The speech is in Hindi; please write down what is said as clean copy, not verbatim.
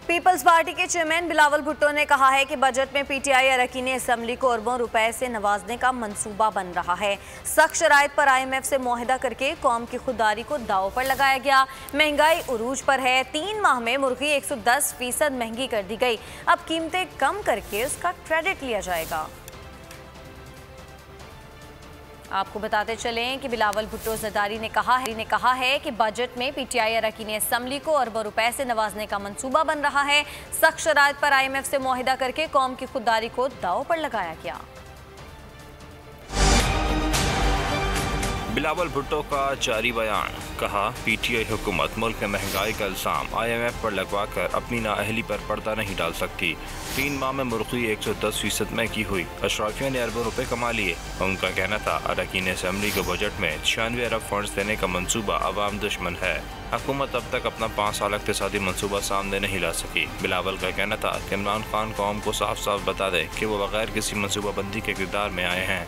पीपल्स पार्टी के चेयरमैन बिलावल भुट्टो ने कहा है कि बजट में पीटीआई अरकान असम्बली को अरबों रुपए से नवाजने का मंसूबा बन रहा है। सख्त शराइत पर IMF से मुआहदा करके कौम की खुददारी को दांव पर लगाया गया। महंगाई उरूज पर है। 3 माह में मुर्गी 110% महंगी कर दी गई। अब कीमतें कम करके उसका क्रेडिट लिया जाएगा। आपको बताते चलें कि बिलावल भुट्टो जरदारी ने कहा है कि बजट में पीटीआई अरकान असम्बली को अरबों रुपए से नवाजने का मंसूबा बन रहा है। सख्त शराइत पर IMF से मुआहदा करके कौम की खुददारी को दांव पर लगाया गया। बिलावल भुट्टो का जारी बयान। कहा, पीटीआई हुकूमत मुल्क में महंगाई का इल्जाम IMF पर लगवा कर अपनी नाअहली पर पर्दा नहीं डाल सकती। 3 माह में मुर्गी 110% महंगी हुई। अशराफिया ने अरबों रुपए कमा लिए। उनका कहना था अरकान असम्बली को बजट में 96 अरब फंड्स देने का मंसूबा अवाम दुश्मन है। हुकूमत अब तक अपना 5 साल इक़्तिसादी मंसूबा सामने नहीं ला सकी। बिलावल का कहना था कि इमरान खान कौम को साफ साफ बता दे कि वो बगैर किसी मंसूबाबंदी के किरदार में आए हैं।